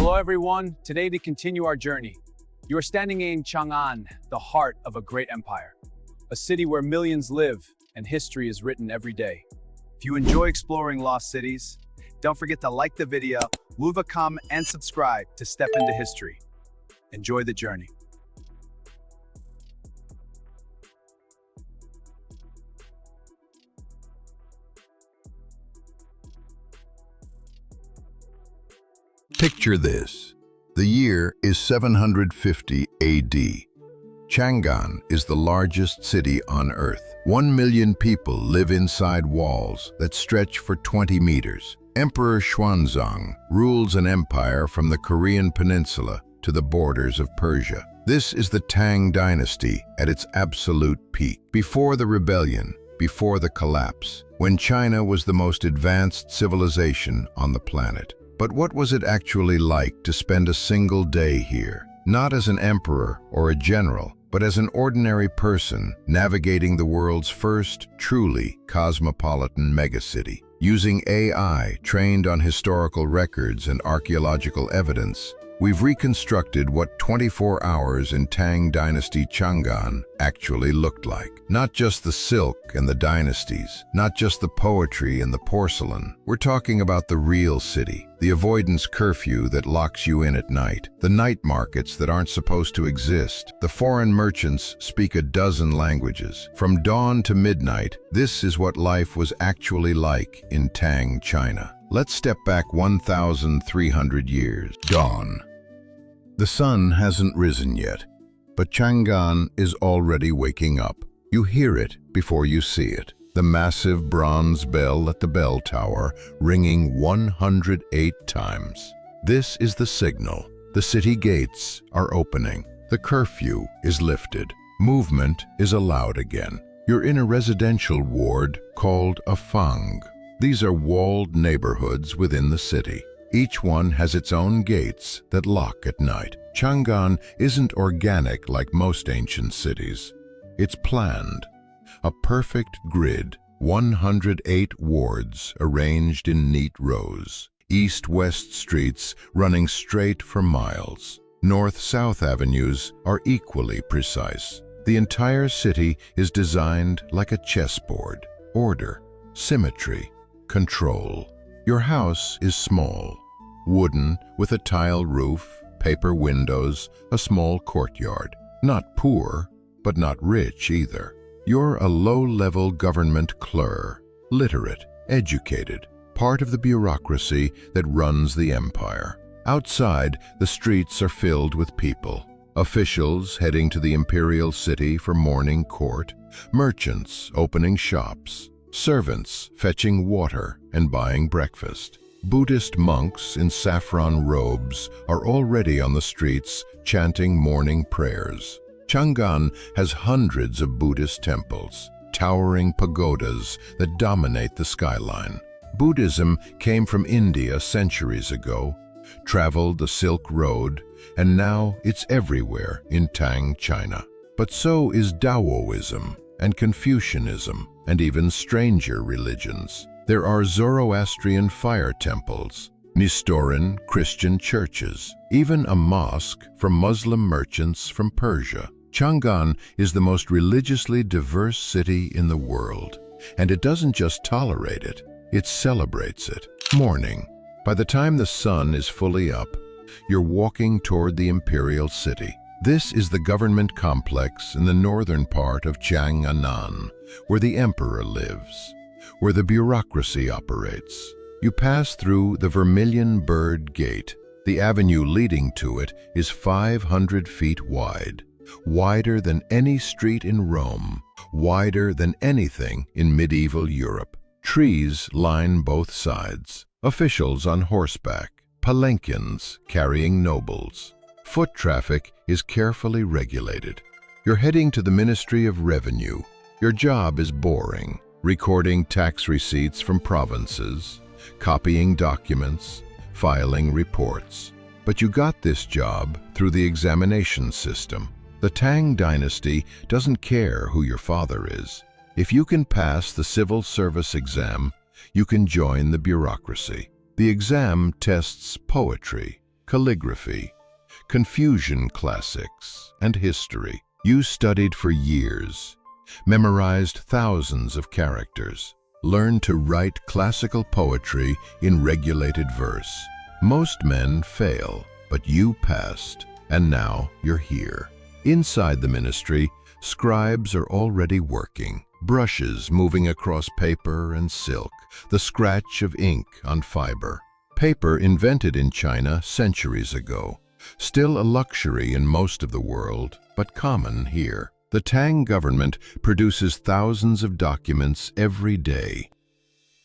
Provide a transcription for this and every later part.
Hello everyone, today to continue our journey. You are standing in Chang'an, the heart of a great empire. A city where millions live and history is written every day. If you enjoy exploring lost cities, don't forget to like the video, leave a comment and subscribe to step into history. Enjoy the journey. Picture this. The year is 750 AD. Changan is the largest city on Earth. 1 million people live inside walls that stretch for 20 meters. Emperor Xuanzang rules an empire from the Korean peninsula to the borders of Persia. This is the Tang Dynasty at its absolute peak. Before the rebellion, before the collapse, when China was the most advanced civilization on the planet. But what was it actually like to spend a single day here? Not as an emperor or a general, but as an ordinary person navigating the world's first truly cosmopolitan megacity. Using AI trained on historical records and archaeological evidence, we've reconstructed what 24 hours in Tang Dynasty Changan actually looked like. Not just the silk and the dynasties, not just the poetry and the porcelain. We're talking about the real city, the avoidance curfew that locks you in at night, the night markets that aren't supposed to exist. The foreign merchants speak a dozen languages. From dawn to midnight, this is what life was actually like in Tang, China. Let's step back 1,300 years. Dawn. The sun hasn't risen yet, but Changan is already waking up. You hear it before you see it. The massive bronze bell at the bell tower ringing 108 times. This is the signal. The city gates are opening. The curfew is lifted. Movement is allowed again. You're in a residential ward called a fang. These are walled neighborhoods within the city. Each one has its own gates that lock at night. Changan isn't organic like most ancient cities. It's planned. A perfect grid, 108 wards arranged in neat rows. East-west streets running straight for miles. North-south avenues are equally precise. The entire city is designed like a chessboard. Order, symmetry, control. Your house is small, wooden with a tile roof, paper windows, a small courtyard. Not poor, but not rich either. You're a low-level government clerk, literate, educated, part of the bureaucracy that runs the empire. Outside, the streets are filled with people. Officials heading to the imperial city for morning court, merchants opening shops, servants fetching water and buying breakfast. Buddhist monks in saffron robes are already on the streets chanting morning prayers. Changan has hundreds of Buddhist temples, towering pagodas that dominate the skyline. Buddhism came from India centuries ago, traveled the Silk Road, and now it's everywhere in Tang, China. But so is Taoism and Confucianism and even stranger religions. There are Zoroastrian fire temples, Nestorian Christian churches, even a mosque from Muslim merchants from Persia. Changan is the most religiously diverse city in the world, and it doesn't just tolerate it, it celebrates it. Morning. By the time the sun is fully up, you're walking toward the imperial city. This is the government complex in the northern part of Chang'an, where the emperor lives, where the bureaucracy operates. You pass through the Vermilion Bird Gate. The avenue leading to it is 500 feet wide, wider than any street in Rome, wider than anything in medieval Europe. Trees line both sides, officials on horseback, palanquins carrying nobles. Foot traffic is carefully regulated. You're heading to the Ministry of Revenue. Your job is boring, recording tax receipts from provinces, copying documents, filing reports. But you got this job through the examination system. The Tang Dynasty doesn't care who your father is. If you can pass the civil service exam, you can join the bureaucracy. The exam tests poetry, calligraphy, Confucian classics, and history. You studied for years, memorized thousands of characters, learned to write classical poetry in regulated verse. Most men fail, but you passed, and now you're here. Inside the ministry, scribes are already working, brushes moving across paper and silk, the scratch of ink on fiber. Paper invented in China centuries ago, still a luxury in most of the world, but common here. The Tang government produces thousands of documents every day.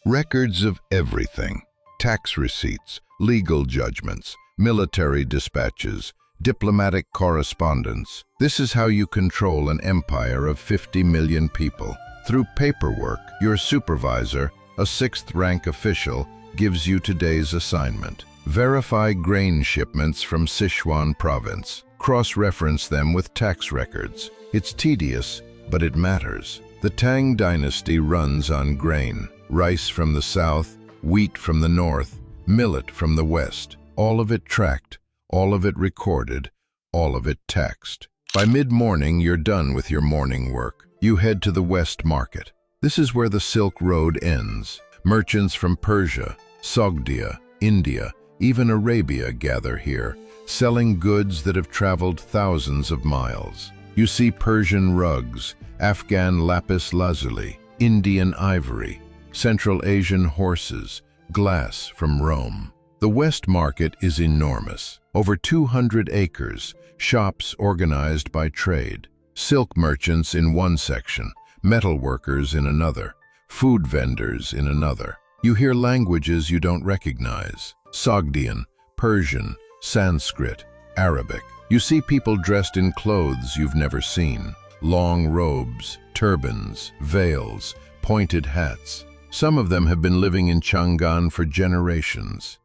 Records of everything: tax receipts, legal judgments, military dispatches, diplomatic correspondence. This is how you control an empire of 50 million people. Through paperwork, your supervisor, a sixth-rank official, gives you today's assignment. Verify grain shipments from Sichuan province. Cross-reference them with tax records. It's tedious, but it matters. The Tang Dynasty runs on grain. Rice from the south, wheat from the north, millet from the west. All of it tracked, all of it recorded, all of it taxed. By mid-morning, you're done with your morning work. You head to the West Market. This is where the Silk Road ends. Merchants from Persia, Sogdia, India, even Arabia gather here, selling goods that have traveled thousands of miles. You see Persian rugs, Afghan lapis lazuli, Indian ivory, Central Asian horses, glass from Rome. The West Market is enormous. Over 200 acres, shops organized by trade. Silk merchants in one section, metal workers in another, food vendors in another. You hear languages you don't recognize: Sogdian, Persian, Sanskrit, Arabic. You see people dressed in clothes you've never seen: long robes, turbans, veils, pointed hats. Some of them have been living in Chang'an for generations.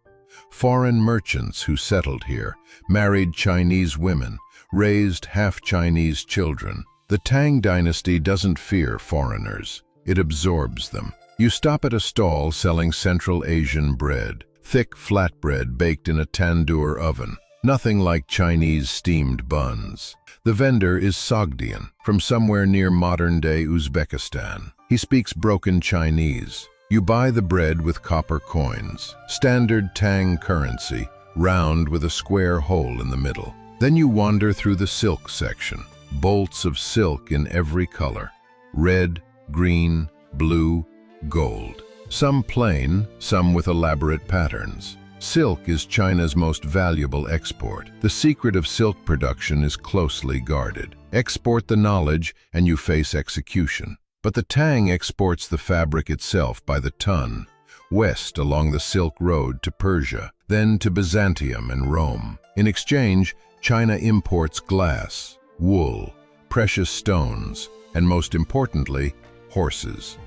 Foreign merchants who settled here, married Chinese women, raised half-Chinese children. The Tang Dynasty doesn't fear foreigners. It absorbs them. You stop at a stall selling Central Asian bread, thick flatbread baked in a tandoor oven. Nothing like Chinese steamed buns. The vendor is Sogdian, from somewhere near modern-day Uzbekistan. He speaks broken Chinese. You buy the bread with copper coins, standard Tang currency, round with a square hole in the middle. Then you wander through the silk section, bolts of silk in every color: red, green, blue, gold. Some plain, some with elaborate patterns. Silk is China's most valuable export. The secret of silk production is closely guarded. Export the knowledge and you face execution. But the Tang exports the fabric itself by the ton, west along the Silk Road to Persia, then to Byzantium and Rome. In exchange, China imports glass, wool, precious stones, and most importantly, horses.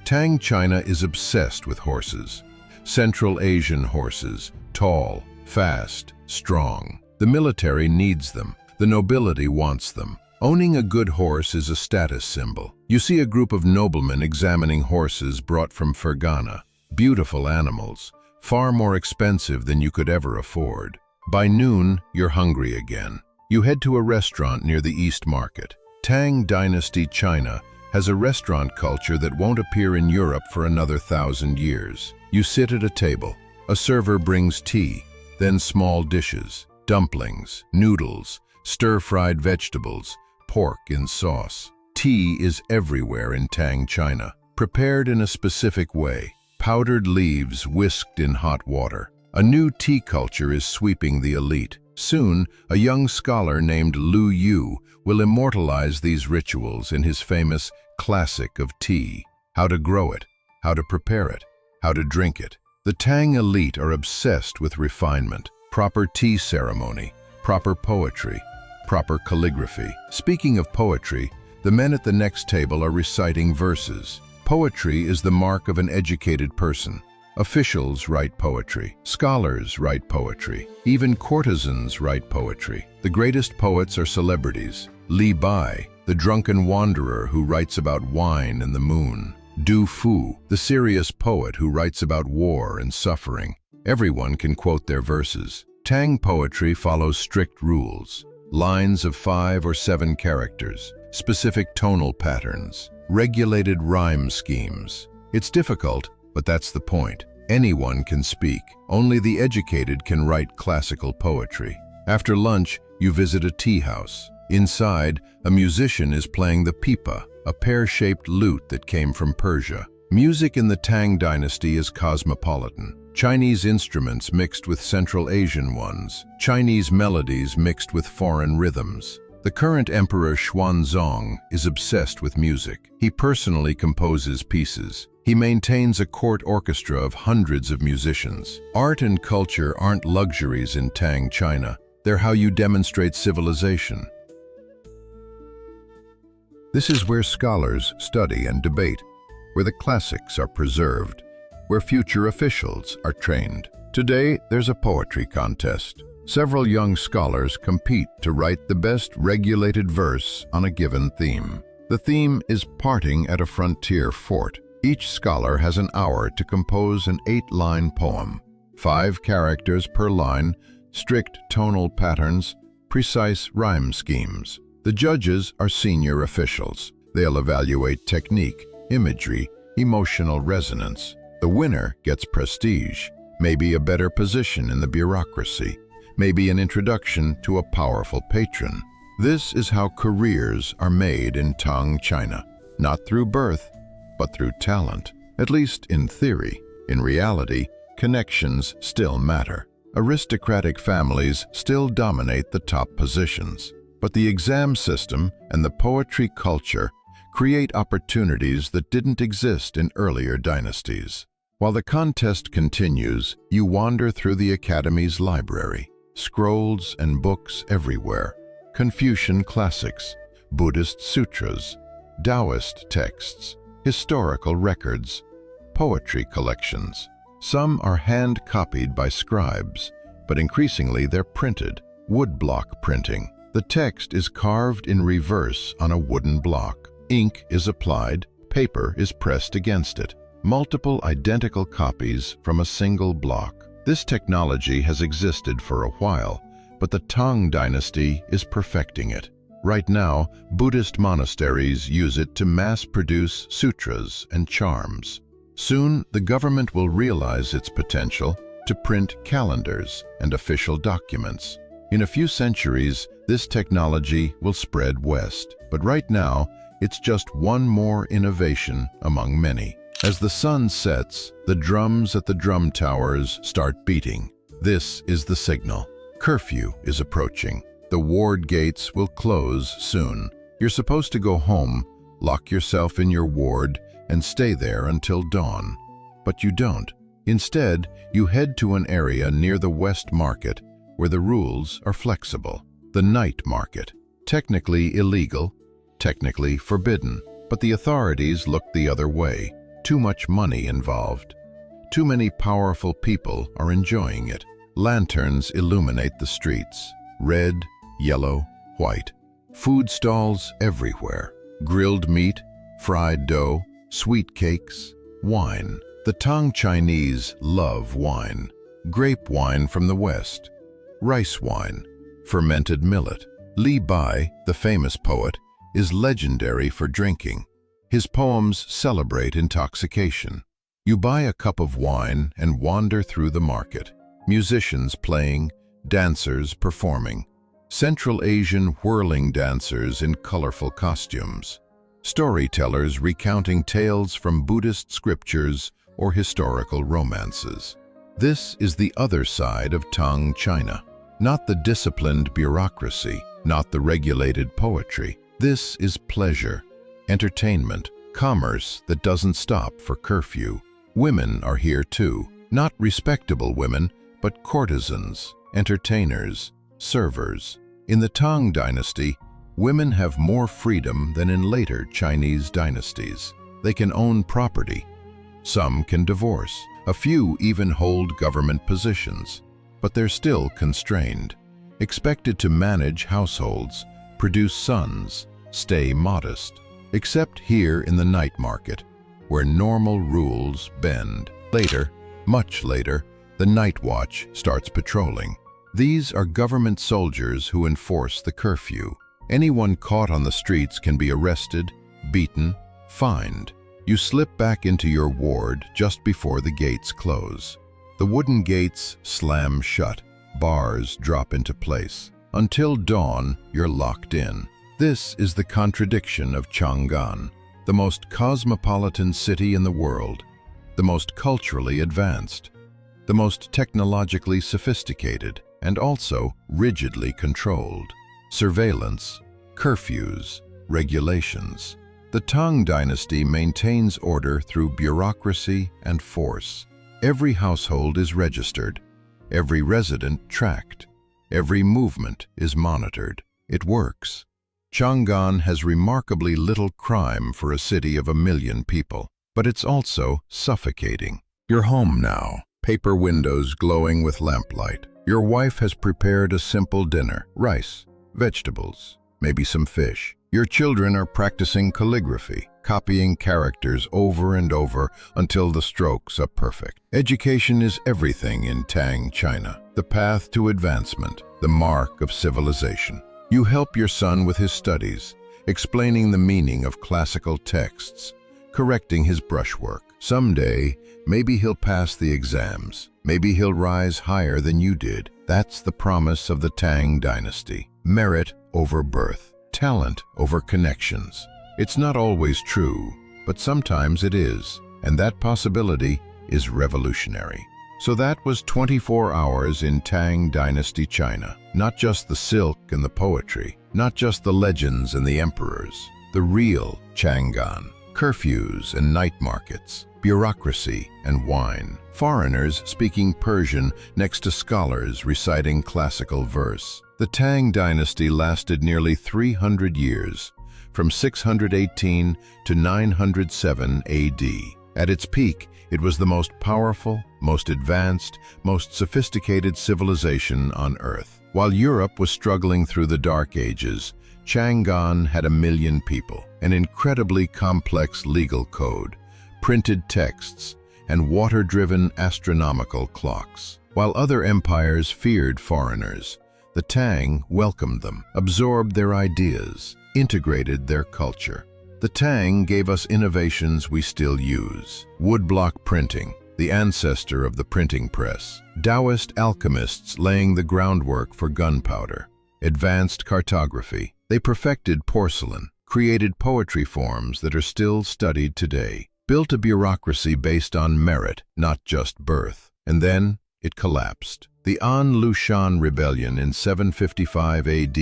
Tang China is obsessed with horses. Central Asian horses, tall, fast, strong. The military needs them. The nobility wants them. Owning a good horse is a status symbol. You see a group of noblemen examining horses brought from Fergana. Beautiful animals, far more expensive than you could ever afford. By noon, you're hungry again. You head to a restaurant near the East Market. Tang Dynasty China has a restaurant culture that won't appear in Europe for another 1,000 years. You sit at a table. A server brings tea, then small dishes, dumplings, noodles, stir-fried vegetables, pork in sauce. Tea is everywhere in Tang China, prepared in a specific way. Powdered leaves whisked in hot water. A new tea culture is sweeping the elite. Soon, a young scholar named Lu Yu will immortalize these rituals in his famous classic of tea. How to grow it, how to prepare it, how to drink it. The Tang elite are obsessed with refinement, proper tea ceremony, proper poetry, proper calligraphy. Speaking of poetry, the men at the next table are reciting verses. Poetry is the mark of an educated person. Officials write poetry. Scholars write poetry. Even courtesans write poetry. The greatest poets are celebrities. Li Bai, the drunken wanderer who writes about wine and the moon. Du Fu, the serious poet who writes about war and suffering. Everyone can quote their verses. Tang poetry follows strict rules, lines of 5 or 7 characters, specific tonal patterns, regulated rhyme schemes. It's difficult, but that's the point. Anyone can speak. Only the educated can write classical poetry. After lunch, you visit a tea house. Inside, a musician is playing the pipa, a pear-shaped lute that came from Persia. Music in the Tang Dynasty is cosmopolitan. Chinese instruments mixed with Central Asian ones, Chinese melodies mixed with foreign rhythms. The current emperor Xuanzong is obsessed with music. He personally composes pieces. He maintains a court orchestra of hundreds of musicians. Art and culture aren't luxuries in Tang China. They're how you demonstrate civilization. This is where scholars study and debate, where the classics are preserved, where future officials are trained. Today, there's a poetry contest. Several young scholars compete to write the best regulated verse on a given theme. The theme is parting at a frontier fort. Each scholar has an hour to compose an 8-line poem. 5 characters per line, strict tonal patterns, precise rhyme schemes. The judges are senior officials. They'll evaluate technique, imagery, emotional resonance. The winner gets prestige, maybe a better position in the bureaucracy, maybe an introduction to a powerful patron. This is how careers are made in Tang China, not through birth, but through talent, at least in theory. In reality, connections still matter. Aristocratic families still dominate the top positions. But the exam system and the poetry culture create opportunities that didn't exist in earlier dynasties. While the contest continues, you wander through the Academy's library. Scrolls and books everywhere. Confucian classics, Buddhist sutras, Taoist texts, historical records, poetry collections. Some are hand-copied by scribes, but increasingly they're printed, woodblock printing. The text is carved in reverse on a wooden block. Ink is applied, paper is pressed against it. Multiple identical copies from a single block. This technology has existed for a while, but the Tang Dynasty is perfecting it. Right now, Buddhist monasteries use it to mass-produce sutras and charms. Soon, the government will realize its potential to print calendars and official documents. In a few centuries, this technology will spread west, but right now, it's just one more innovation among many. As the sun sets, the drums at the drum towers start beating. This is the signal. Curfew is approaching. The ward gates will close soon. You're supposed to go home, lock yourself in your ward, and stay there until dawn. But you don't. Instead, you head to an area near the West Market where the rules are flexible. The night market. Technically illegal, technically forbidden, but the authorities look the other way. Too much money involved. Too many powerful people are enjoying it. Lanterns illuminate the streets. Red, yellow, white. Food stalls everywhere. Grilled meat, fried dough, sweet cakes, wine. The Tang Chinese love wine. Grape wine from the West. Rice wine. Fermented millet. Li Bai, the famous poet, is legendary for drinking. His poems celebrate intoxication. You buy a cup of wine and wander through the market. Musicians playing, dancers performing. Central Asian whirling dancers in colorful costumes. Storytellers recounting tales from Buddhist scriptures or historical romances. This is the other side of Tang China. Not the disciplined bureaucracy, not the regulated poetry. This is pleasure, entertainment, commerce that doesn't stop for curfew. Women are here too, not respectable women, but courtesans, entertainers, servers. In the Tang Dynasty, women have more freedom than in later Chinese dynasties. They can own property. Some can divorce. A few even hold government positions. But they're still constrained, expected to manage households, produce sons, stay modest. Except here in the night market, where normal rules bend. Later, much later, the night watch starts patrolling. These are government soldiers who enforce the curfew. Anyone caught on the streets can be arrested, beaten, fined. You slip back into your ward just before the gates close. The wooden gates slam shut, bars drop into place. Until dawn, you're locked in. This is the contradiction of Chang'an, the most cosmopolitan city in the world, the most culturally advanced, the most technologically sophisticated, and also rigidly controlled. Surveillance, curfews, regulations. The Tang Dynasty maintains order through bureaucracy and force. Every household is registered, every resident tracked, every movement is monitored. It works. Changan has remarkably little crime for a city of 1 million people, but it's also suffocating. You're home now, paper windows glowing with lamplight. Your wife has prepared a simple dinner, rice, vegetables, maybe some fish. Your children are practicing calligraphy, copying characters over and over until the strokes are perfect. Education is everything in Tang, China. The path to advancement, the mark of civilization. You help your son with his studies, explaining the meaning of classical texts, correcting his brushwork. Someday, maybe he'll pass the exams. Maybe he'll rise higher than you did. That's the promise of the Tang Dynasty. Merit over birth, talent over connections. It's not always true, but sometimes it is, and that possibility is revolutionary. So that was 24 hours in Tang Dynasty China. Not just the silk and the poetry, not just the legends and the emperors. The real Changan. Curfews and night markets, bureaucracy and wine. Foreigners speaking Persian next to scholars reciting classical verse. The Tang Dynasty lasted nearly 300 years, from 618 to 907 AD. At its peak, it was the most powerful, most advanced, most sophisticated civilization on Earth. While Europe was struggling through the Dark Ages, Chang'an had 1 million people, an incredibly complex legal code, printed texts, and water-driven astronomical clocks. While other empires feared foreigners, the Tang welcomed them, absorbed their ideas, integrated their culture. The Tang gave us innovations we still use. Woodblock printing, the ancestor of the printing press. Taoist alchemists laying the groundwork for gunpowder. Advanced cartography. They perfected porcelain, created poetry forms that are still studied today, built a bureaucracy based on merit, not just birth. And then it collapsed. The An Lushan rebellion in 755 AD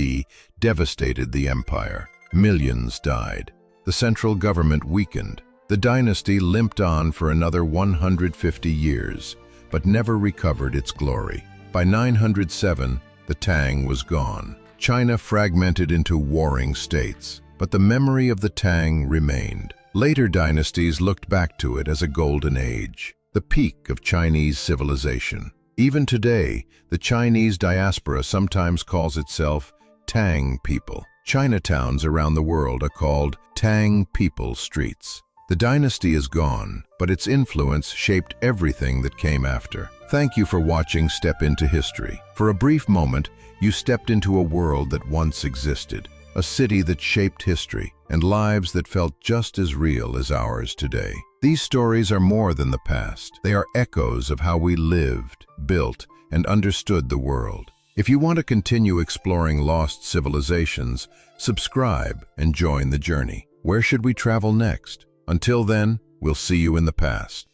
devastated the empire. Millions died. The central government weakened. The dynasty limped on for another 150 years, but never recovered its glory. By 907, the Tang was gone. China fragmented into warring states, but the memory of the Tang remained. Later dynasties looked back to it as a golden age, the peak of Chinese civilization. Even today, the Chinese diaspora sometimes calls itself Tang people. Chinatowns around the world are called Tang People Streets. The dynasty is gone, but its influence shaped everything that came after. Thank you for watching Step into History. For a brief moment, you stepped into a world that once existed, a city that shaped history, and lives that felt just as real as ours today. These stories are more than the past. They are echoes of how we lived, built, and understood the world. If you want to continue exploring lost civilizations, subscribe and join the journey. Where should we travel next? Until then, we'll see you in the past.